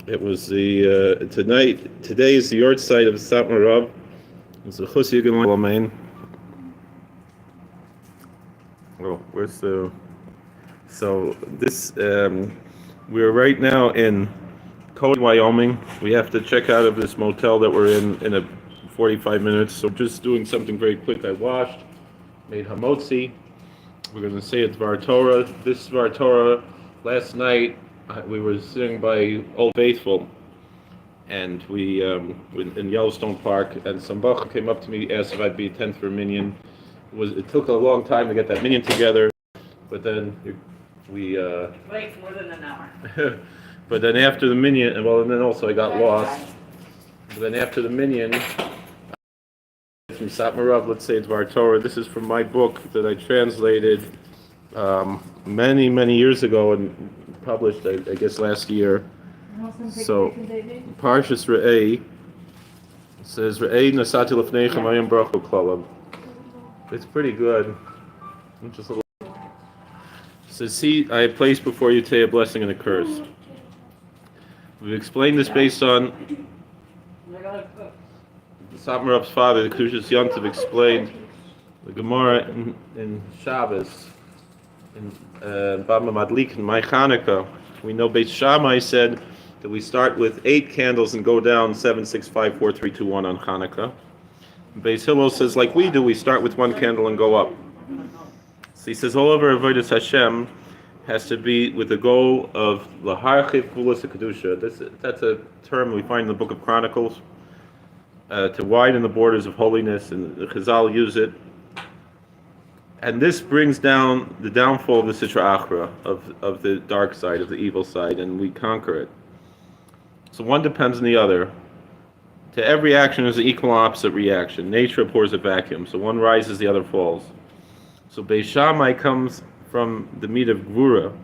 It was the Today is the yartzeit of Satmar Rebbe. It's the Cody Wyoming. Oh, where's the? So this we're right now in Cody, Wyoming. We have to check out of this motel that we're in a 45 minutes. So just doing something very quick. I washed, made hamotzi. We're going to say it Dvar Torah. This Dvar Torah last night. We were sitting by Old Faithful, and we in Yellowstone Park, and some bacher came up to me, asked if I'd be a 10th for a minyan. It took a long time to get that minyan together, but then we wait more than an hour. but then after the minyan, and then also I got lost. But then after the minyan, from Satmar Rebbe, let's say it's Dvar Torah. This is from my book that I translated many years ago and published, I guess, last year. So, Parshas Re'eh says, Re'eh nasati lefneichem ayom bracha klalam. It's pretty good. Just a little. It says, see, I have placed before you today a blessing and a curse. We've explained this based on Satmar Rebbe's father, the Kedushas Yontiv, explained the Gemara in Shabbos, in Bama Madlik and My Chanukah. We know Beit Shammai said that we start with 8 candles and go down 7, 6, 5, 4, 3, 2, 1 on Chanukah. Beis Hillel says, like we do, we start with 1 candle and go up. So he says, all over Avodas Hashem has to be with the goal of Laharchiv Kulas Kedusha. That's a term we find in the Book of Chronicles, to widen the borders of holiness, and the Chazal use it. And this brings down the downfall of the Sitra Achra, of the dark side, of the evil side, and we conquer it. So one depends on the other. To every action is an equal and opposite reaction. Nature abhors a vacuum, so one rises, the other falls. So Beis Shammai comes from the meat of Gvura.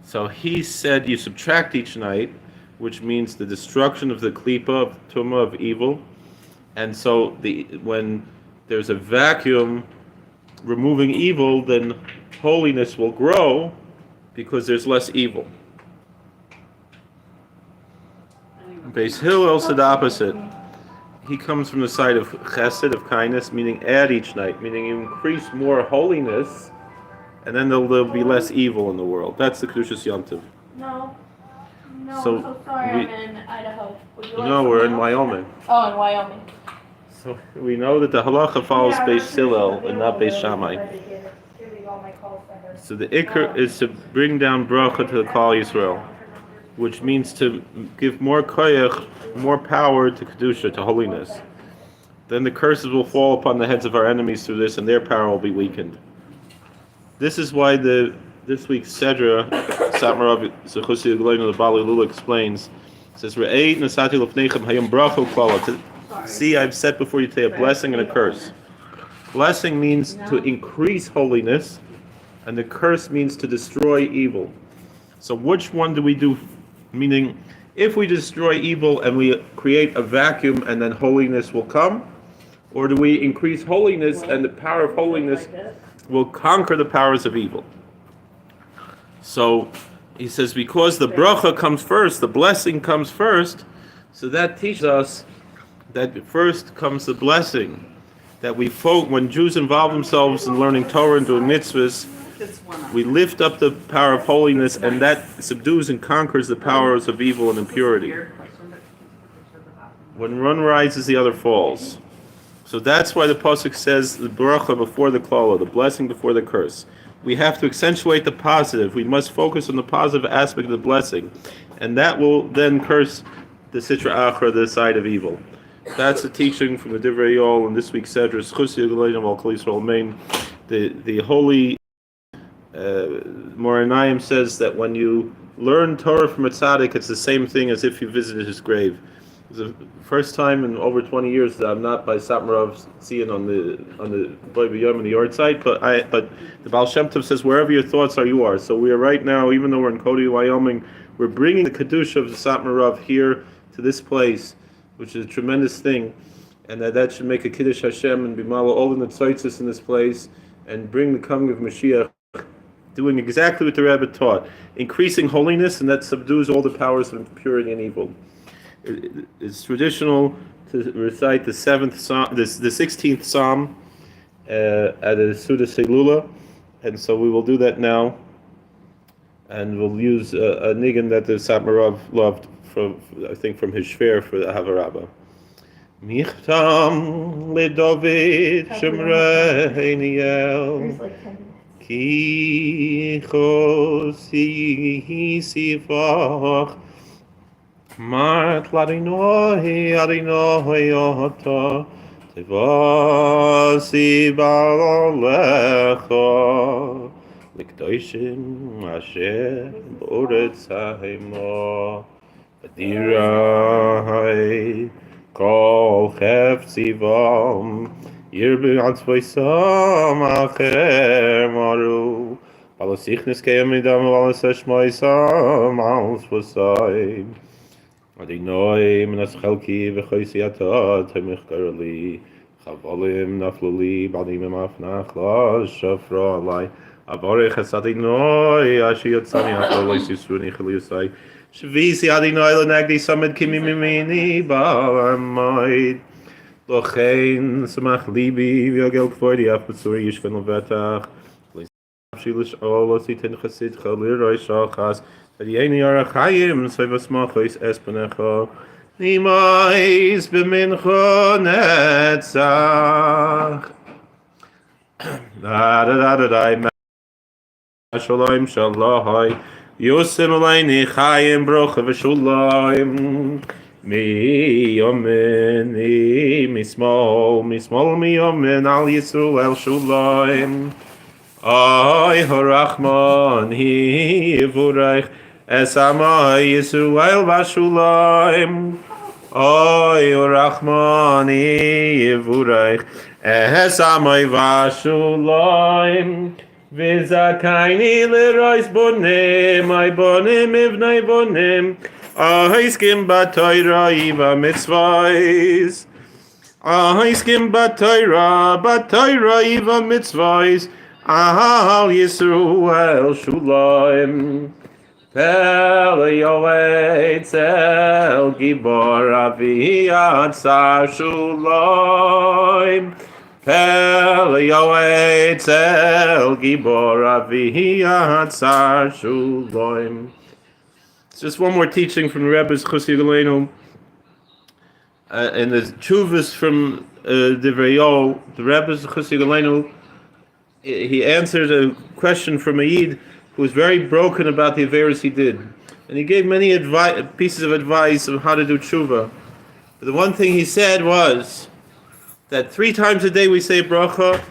So he said you subtract each night, which means the destruction of the klipa, of tumah, of evil. And so when there's a vacuum removing evil, then holiness will grow because there's less evil. Beis Hillel said the opposite. He comes from the side of chesed, of kindness, meaning add each night, meaning you increase more holiness, and then there'll be less evil in the world. That's the Kedushas Yontiv. No, So I'm so sorry, I'm in Idaho. No, we're in Wyoming. Oh, in Wyoming. So we know that the halacha follows Beis Hillel and not Beis Shammai. So the ikr is to bring down bracha to the Klal Yisrael, which means to give more koyach, more power to kedusha, to holiness. Then the curses will fall upon the heads of our enemies through this, and their power will be weakened. This is why this week's Sedra, Satmar Rebbe Zechusi Agleinu the Bali Lula explains. It says, "Re'ei nasati lefneichem hayom bracha klala." See, I've set before you today a blessing and a curse. Blessing means to increase holiness, and the curse means to destroy evil. So which one do we do? Meaning, if we destroy evil and we create a vacuum and then holiness will come, or do we increase holiness and the power of holiness will conquer the powers of evil? So he says, because the bracha comes first, the blessing comes first, so that teaches us that first comes the blessing. That when Jews involve themselves in learning Torah and doing mitzvahs, we lift up the power of holiness, and that subdues and conquers the powers of evil and impurity. When one rises, the other falls. So that's why the pasuk says the bracha before the klala, the blessing before the curse. We have to accentuate the positive. We must focus on the positive aspect of the blessing, and that will then curse the sitra achra, the side of evil. That's the teaching from the Divrei Yol in this week's Sedra. The holy Moranayim says that when you learn Torah from a tzaddik, it's the same thing as if you visited his grave. It's the first time in over 20 years that I'm not by Satmar Rebbe seeing on the Cody Wyoming, the yartzeit, but the Baal Shem Tov says wherever your thoughts are, you are. So we are right now, even though we're in Cody, Wyoming, we're bringing the kedusha of the Satmar Rebbe here to this place, which is a tremendous thing, and that should make a kiddush Hashem and bimala all the yartzeitos in this place, and bring the coming of Mashiach doing exactly what the Rebbe taught, increasing holiness, and that subdues all the powers of impurity and evil. It's traditional to recite the 16th Psalm at a seudah Seilula, and so we will do that now, and we'll use a nigun that the Satmar Rebbe loved from his shver for the Havarabba. Michtam leDavid Shemreiniel Ki chosi sifach Mart ladinoi adinoi ota Tevasi ba'alecha L'kdoshim asher b'oretz ha'imo Adirai Kol chefzivam Yirbu atzvoisam acher maru Balasichnis ke'amidam Balasashmoisam alsvosai Adinoi minas chelki v'choisi atah Temich garli Chavolim nafluli Badim emafnach la shafra alai Avorech es Adinoi Ashi yotzami achol Yisruni chaliusai Shvisi Adinoi lenagdi samad kimi mimini ba'amoid Lochein samach libi v'yogel kvoidi afbetsuri yishkan levetach Shilish olosi ten chasid chaliroi shachas V'yeni arachayim soivas machois espenecho Nimais b'mincho netzach Da-da-da-da-da Shalom shalom Yosem Aleini Chayim Brocha V'Shulayim Mi Yomin Mi Smol Mi Yomin Al Yisrael Shulayim Ay Harachman Hi Yivurech Es Amay Yisrael V'Shulayim Ay Harachman Hi Yivurech Es Amay V'Shulayim V'zakaini l'rois bonim, ay bonim ivnei bonim, ahiskim b'toira iva mitzvahs, ahiskim b'toira iva mitzvahs, ahal Yisrael shulayim, pel yoetzel gibor avi atzar shulayim, Pel yoetzel gibor avi atzar shulayim. It's just one more teaching from the Rebbe's Cody Wyoming, and the tshuvas from Divrei Yo. The Rebbe's Cody Wyoming, he answered a question from a Yid who was very broken about the averos he did, and he gave many pieces of advice on how to do tshuva. But the one thing he said was that 3 times a day we say bracha,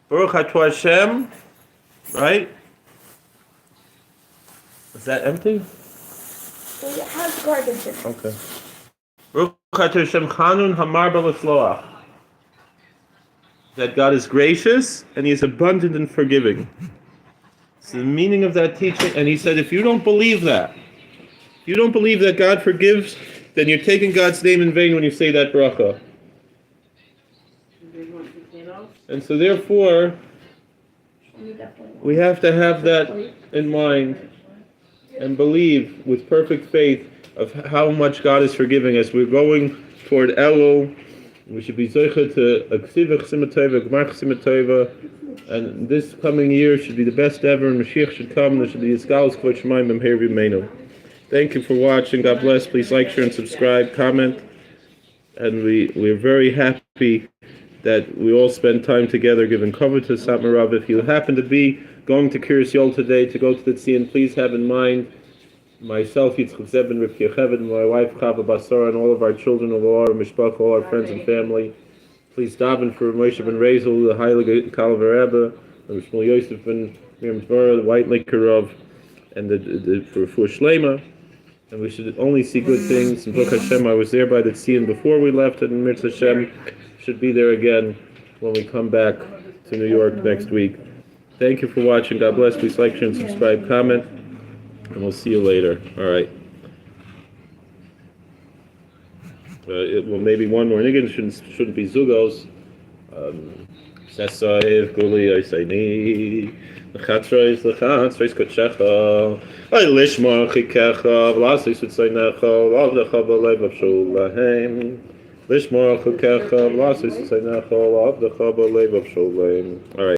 Baruch Atah Hashem, right? Is that empty? It has garbage in it. Okay. Baruch Atah Hashem Chanun Hamar B'Lefloach. That God is gracious and He is abundant in forgiving. It's the meaning of that teaching. And he said, if you don't believe that, God forgives, then you're taking God's name in vain when you say that bracha. And so therefore, we have to have that in mind and believe with perfect faith of how much God is forgiving us. We're going toward Elul. We should be zeicha to a ksivach simatova, gmach simatova, and this coming year should be the best ever, and Mashiach should come, and there should be a scholars kvod shemaim b'mher v'meinu. Thank you for watching. God bless. Please like, share, and subscribe, comment. And we're very happy that we all spend time together giving cover to Satmar Rebbe. If you happen to be going to Kiryas Yol today to go to the Tzion, please have in mind myself, Yitzchak Zeb and Rivki Yocheved, my wife Chava Basara, and all of our children, all our mishpach, all our friends and family. Please daven for Moshe ben Rezel, the Heilige Kalver Rebbe, and Shmuel Yosef and Miriam Dvorah, the White Liquor of, and for Shlema. And we should only see good things. And Baruch Hashem, I was there by the Tzion before we left, and Mirz Hashem should be there again when we come back to New York next week. Thank you for watching. God bless. Please like, share, and subscribe, comment, and we'll see you later. All right. Maybe one more. Niggin shouldn't be Zugos. Sesoiv guli oisayni. L'chatzrois kodshecha. Ay lishmor chikecha. V'lasis utzaynecha. L'avdecha b'lev avshulahem. Lishmor chikecha. V'lasis utzaynecha. L'avdecha b'lev avshulahem. All right.